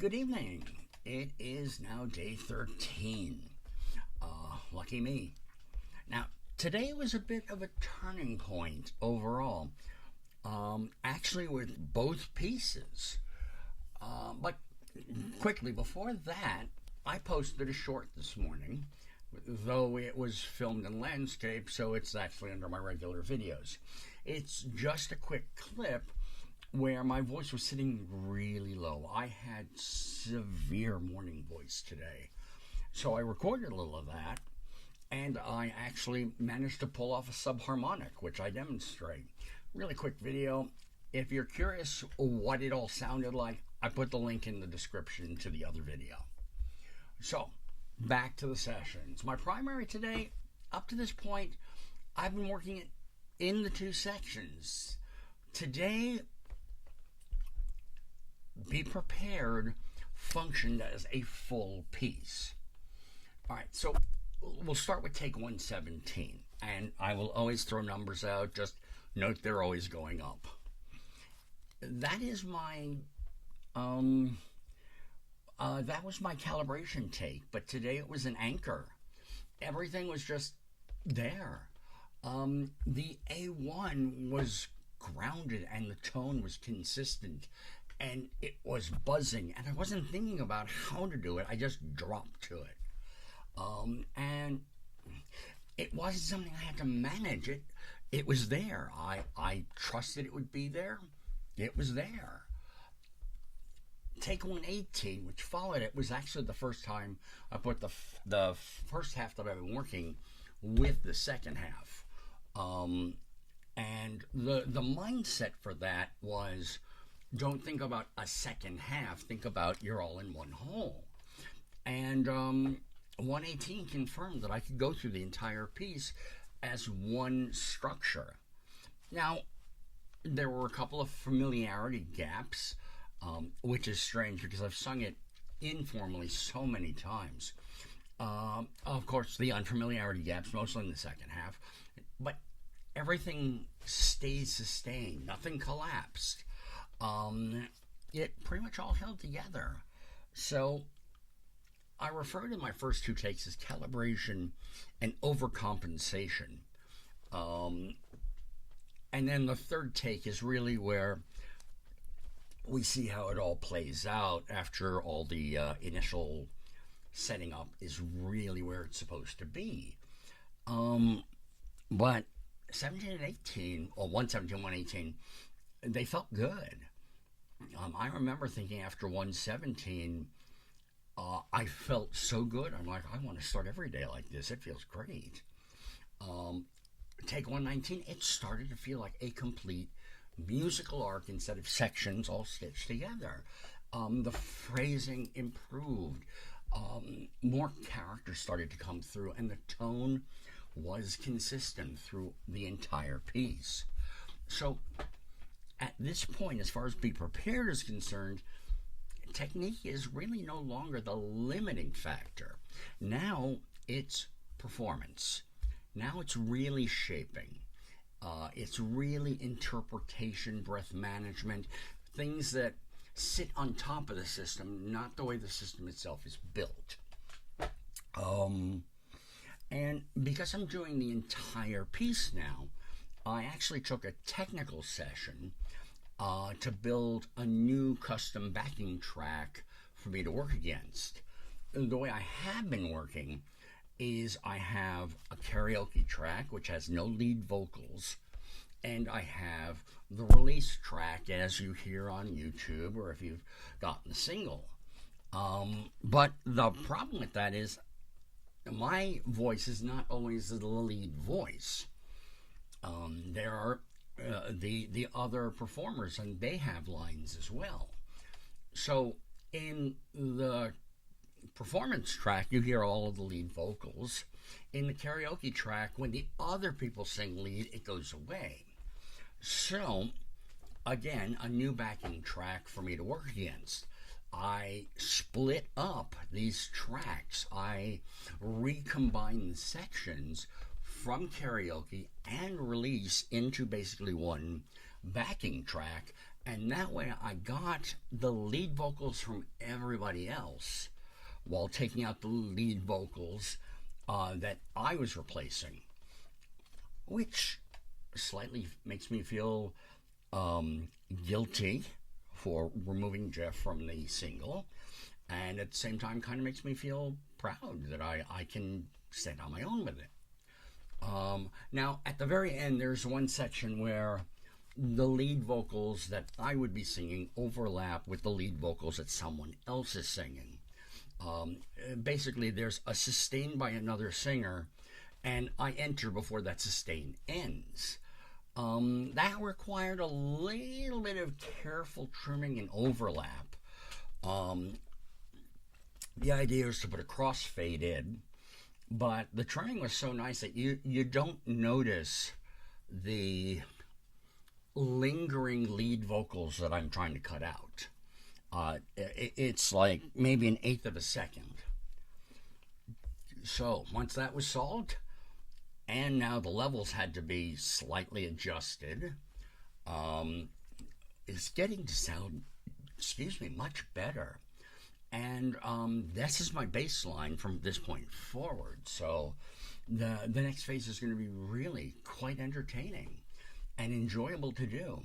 Good evening. It is now day 13. Lucky me. Now, today was a bit of a turning point overall, actually, with both pieces. But quickly, before that, I posted a short this morning, though it was filmed in landscape, so it's actually under my regular videos. It's just a quick clip where my voice was sitting really low. I had severe morning voice today. So I recorded a little of that, and I actually managed to pull off a subharmonic, which I demonstrate. Really quick video. If you're curious what it all sounded like, I put the link in the description to the other video. So, back to the sessions. My primary today, up to this point, I've been working it in the two sections. Today, Be Prepared functioned as a full piece. Alright, so we'll start with take 117. And I will always throw numbers out, just note they're always going up. That is my, that was my calibration take, but today it was an anchor. Everything was just there. The A1 was grounded and the tone was consistent. And it was buzzing, and I wasn't thinking about how to do it. I just dropped to it. And it wasn't something I had to manage. It was there. I trusted it would be there. It was there. Take 118, which followed it, was actually the first time I put the first half that I've been working with the second half. And the mindset for that was, don't think about a second half. Think about you're all in one whole. And 118 confirmed that I could go through the entire piece as one structure. Now, there were a couple of familiarity gaps, which is strange because I've sung it informally so many times. Of course, the unfamiliarity gaps, mostly in the second half. But everything stayed sustained. Nothing collapsed. It pretty much all held together. So I refer to my first two takes as calibration and overcompensation. And then the third take is really where we see how it all plays out after all the initial setting up is really where it's supposed to be. But 17 and 18, or 117, 118, they felt good. I remember thinking after 117, I felt so good. I'm like, I want to start every day like this. It feels great. Take 119, it started to feel like a complete musical arc instead of sections all stitched together. The phrasing improved. More characters started to come through, and the tone was consistent through the entire piece. So, at this point, as far as Be Prepared is concerned, technique is really no longer the limiting factor. Now it's performance. Now it's really shaping. It's really interpretation, breath management, things that sit on top of the system, not the way the system itself is built. And because I'm doing the entire piece now, I actually took a technical session to build a new custom backing track for me to work against. The way I have been working is I have a karaoke track which has no lead vocals, and I have the release track as you hear on YouTube or if you've gotten the single. But the problem with that is my voice is not always the lead voice. There are the other performers, and they have lines as well. So in the performance track, you hear all of the lead vocals. In the karaoke track, when the other people sing lead, it goes away. So, again, a new backing track for me to work against. I split up these tracks. I recombine the sections from karaoke and release into basically one backing track, And that way I got the lead vocals from everybody else while taking out the lead vocals that I was replacing, which slightly makes me feel guilty for removing Jeff from the single, and at the same time kind of makes me feel proud that I can stand on my own with it. Now, at the very end, there's one section where the lead vocals that I would be singing overlap with the lead vocals that someone else is singing. Basically, there's a sustain by another singer, and I enter before that sustain ends. That required a little bit of careful trimming and overlap. The idea is to put a crossfade in, but the trimming was so nice that you don't notice the lingering lead vocals that I'm trying to cut out. It's like maybe an eighth of a second. So once that was solved, and now the levels had to be slightly adjusted, it's getting to sound, much better. And this is my bass line from this point forward. So the next phase is going to be really quite entertaining and enjoyable to do.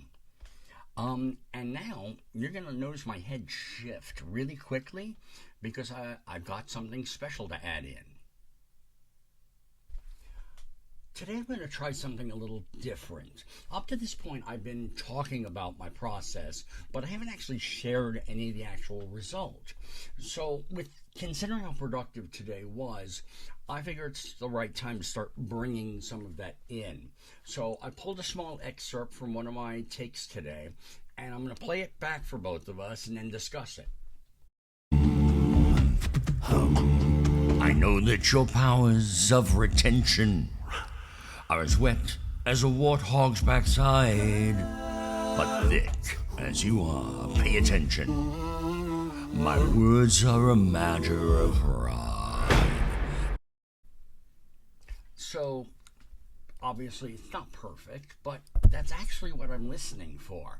And now you're going to notice my head shift really quickly because I've got something special to add in. Today I'm going to try something a little different. Up to this point I've been talking about my process, but I haven't actually shared any of the actual result. So with considering how productive today was, I figured it's the right time to start bringing some of that in. So I pulled a small excerpt from one of my takes today, and I'm going to play it back for both of us and then discuss it. I know that your powers of retention are as wet as a warthog's backside, but thick as you are, pay attention. My words are a matter of pride. So, obviously it's not perfect, but that's actually what I'm listening for.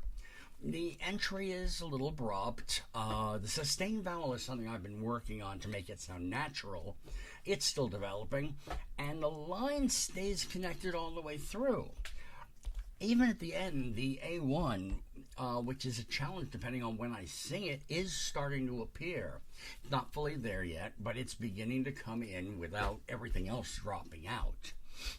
The entry is a little abrupt. The sustained vowel is something I've been working on to make it sound natural. It's still developing, and the line stays connected all the way through. Even at the end, the A1, which is a challenge depending on when I sing it, is starting to appear. It's not fully there yet, but it's beginning to come in without everything else dropping out.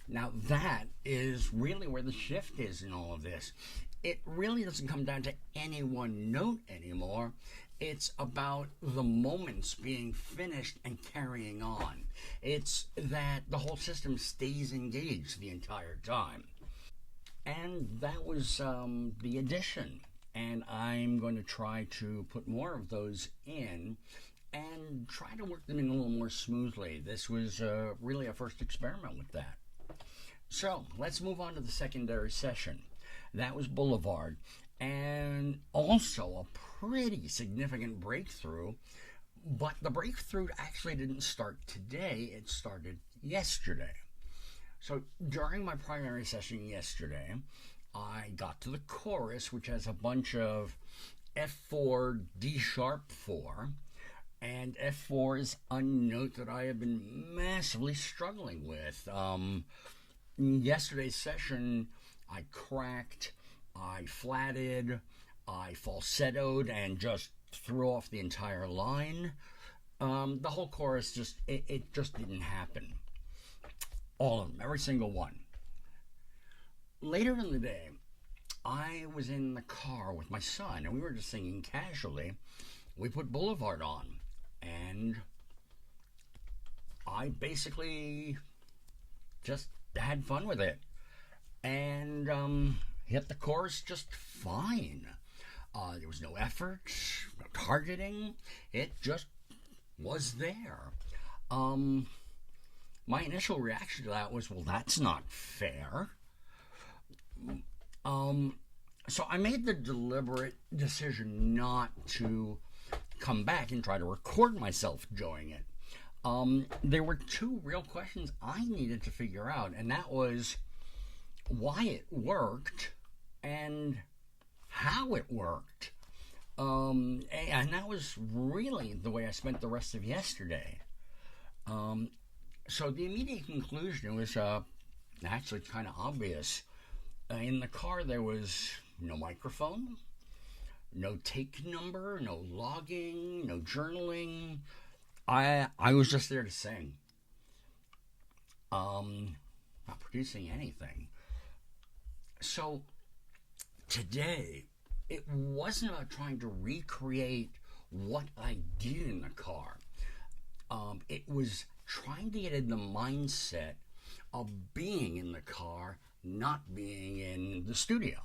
Now that is really where the shift is in all of this. It really doesn't come down to any one note anymore. It's about the moments being finished and carrying on. It's that the whole system stays engaged the entire time. And that was the addition. And I'm going to try to put more of those in and try to work them in a little more smoothly. This was really a first experiment with that. So let's move on to the secondary session. That was Boulevard, and also a pretty significant breakthrough, but the breakthrough actually didn't start today, it started yesterday. So during my primary session yesterday, I got to the chorus, which has a bunch of F4, D sharp 4, and F4 is a note that I have been massively struggling with. In yesterday's session, I cracked, I flatted, I falsettoed, and just threw off the entire line. The whole chorus it just didn't happen. All of them, every single one. Later in the day, I was in the car with my son, and we were just singing casually. We put Boulevard on, and I basically just had fun with it. And hit the chorus just fine. There was no effort, no targeting. It just was there. My initial reaction to that was, well, that's not fair. So I made the deliberate decision not to come back and try to record myself doing it. There were two real questions I needed to figure out, and that was why it worked and how it worked. And that was really the way I spent the rest of yesterday. So the immediate conclusion was actually kind of obvious. In the car, there was no microphone, no take number, no logging, no journaling. I was just there to sing. Not producing anything. So today, it wasn't about trying to recreate what I did in the car. It was trying to get in the mindset of being in the car, not being in the studio.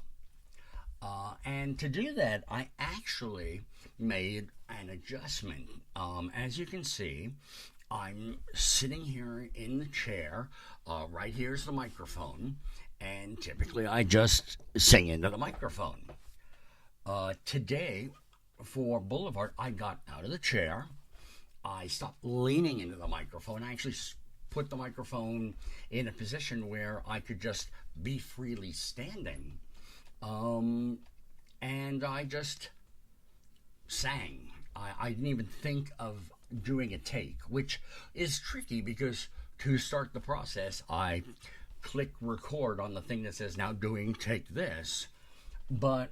And to do that, I actually made an adjustment. As you can see, I'm sitting here in the chair. Right here's the microphone. And typically I just sing into the microphone. Today, for Boulevard, I got out of the chair. I stopped leaning into the microphone. I actually put the microphone in a position where I could just be freely standing. And I just sang. I didn't even think of doing a take, which is tricky because to start the process, I click record on the thing that says now doing take this. But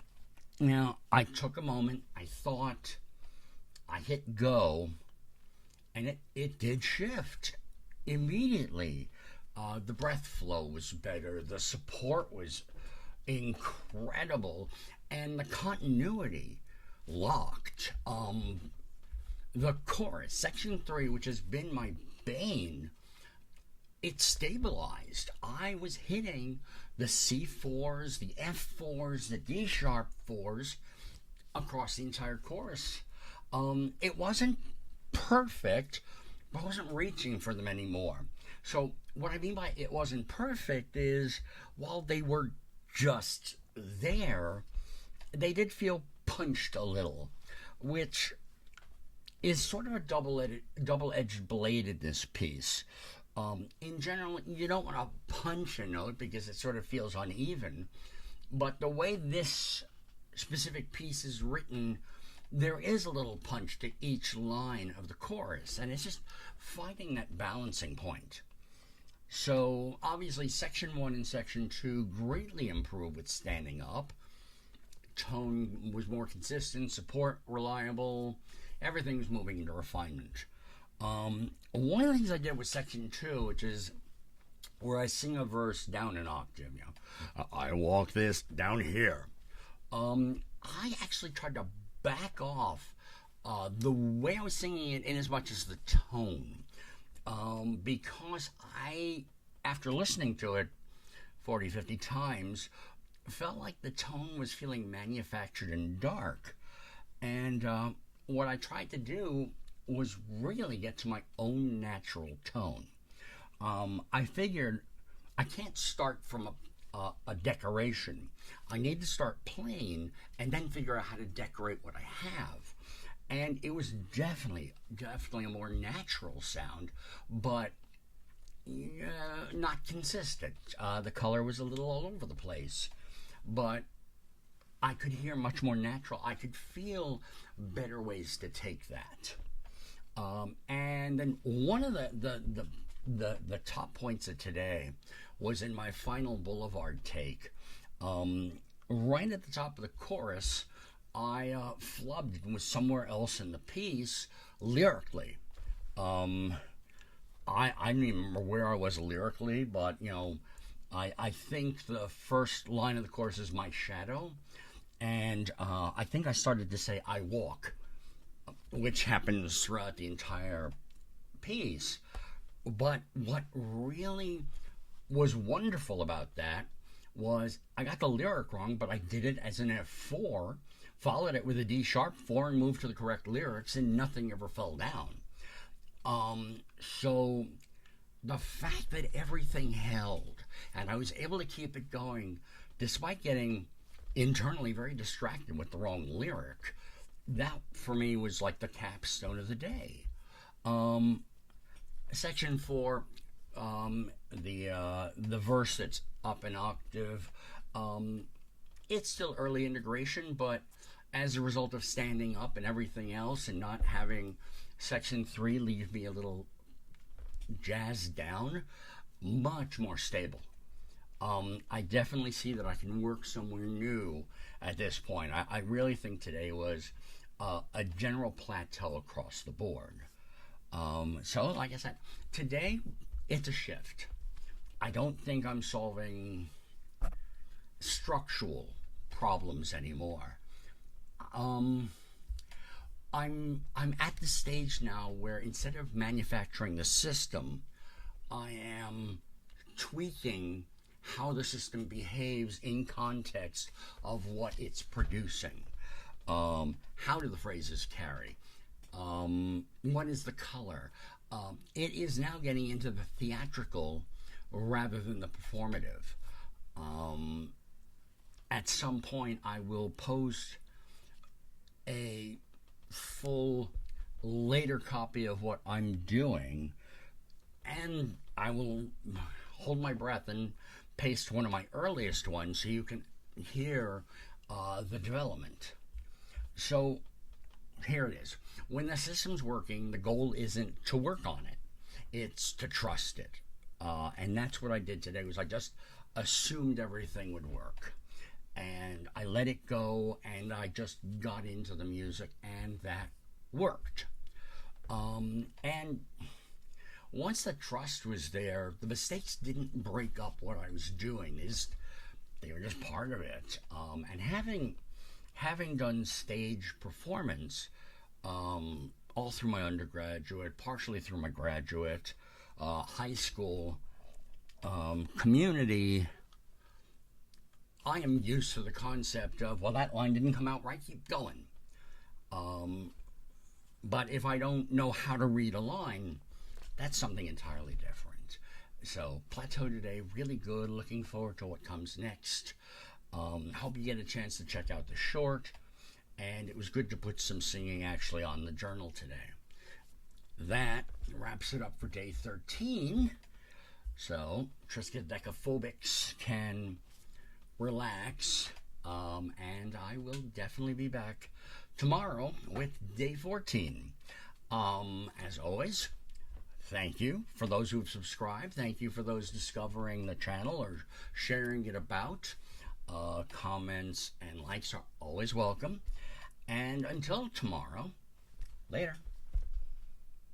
I took a moment, I thought, I hit go, and it did shift immediately. The breath flow was better, the support was incredible, and the continuity locked. The chorus, section 3, which has been my bane, it stabilized. I was hitting the C4s, the F4s, the D sharp 4s across the entire chorus. It wasn't perfect, but I wasn't reaching for them anymore. So what I mean by it wasn't perfect is while they were just there, they did feel punched a little, which is sort of a double-edged blade in this piece. In general, you don't want to punch a note because it sort of feels uneven. But the way this specific piece is written, there is a little punch to each line of the chorus. And it's just finding that balancing point. So, obviously, section 1 and section 2 greatly improved with standing up. Tone was more consistent, support reliable. Everything was moving into refinement. One of the things I did with section 2, which is where I sing a verse down an octave, I walk this down here. I actually tried to back off the way I was singing it in as much as the tone. Because I, after listening to it 40, 50 times, felt like the tone was feeling manufactured and dark. And what I tried to do was really get to my own natural tone. I figured I can't start from a decoration. I need to start playing and then figure out how to decorate what I have. And it was definitely a more natural sound, but not consistent. The color was a little all over the place, but I could hear much more natural. I could feel better ways to take that. And then one of the top points of today was in my final Boulevard take. Right at the top of the chorus, I flubbed and was somewhere else in the piece lyrically. I don't even remember where I was lyrically, but I think the first line of the chorus is my shadow, and I think I started to say I walk, which happens throughout the entire piece. But what really was wonderful about that was I got the lyric wrong, but I did it as an F4, followed it with a D sharp 4 and moved to the correct lyrics, and nothing ever fell down. So the fact that everything held and I was able to keep it going despite getting internally very distracted with the wrong lyric, that for me was like the capstone of the day. Section 4, the verse that's up an octave, It's still early integration, but as a result of standing up and everything else and not having section 3 leave me a little jazzed down, much more stable. I definitely see that I can work somewhere new at this point. I really think today was a general plateau across the board. So, like I said, today it's a shift. I don't think I'm solving structural problems anymore. I'm at the stage now where instead of manufacturing the system, I am tweaking how the system behaves in context of what it's producing. How do the phrases carry? What is the color? It is now getting into the theatrical rather than the performative. At some point, I will post a full later copy of what I'm doing, and I will hold my breath and paste one of my earliest ones so you can hear the development. So here it is. When the system's working, the goal isn't to work on it, it's to trust it. And that's what I did today. Was I just assumed everything would work, and I let it go, and I just got into the music, and that worked. And once the trust was there, the mistakes didn't break up what I was doing. They were just part of it. And having done stage performance all through my undergraduate, partially through my graduate, high school, community, I am used to the concept of, well, that line didn't come out right, keep going. But if I don't know how to read a line, that's something entirely different. So Plateau today, really good. Looking forward to what comes next. Hope you get a chance to check out the short. And it was good to put some singing actually on the journal today. That wraps it up for day 13. So triskaidekaphobics can relax. And I will definitely be back tomorrow with day 14. As always, thank you for those who have subscribed. Thank you for those discovering the channel or sharing it about. Comments and likes are always welcome. And until tomorrow, later.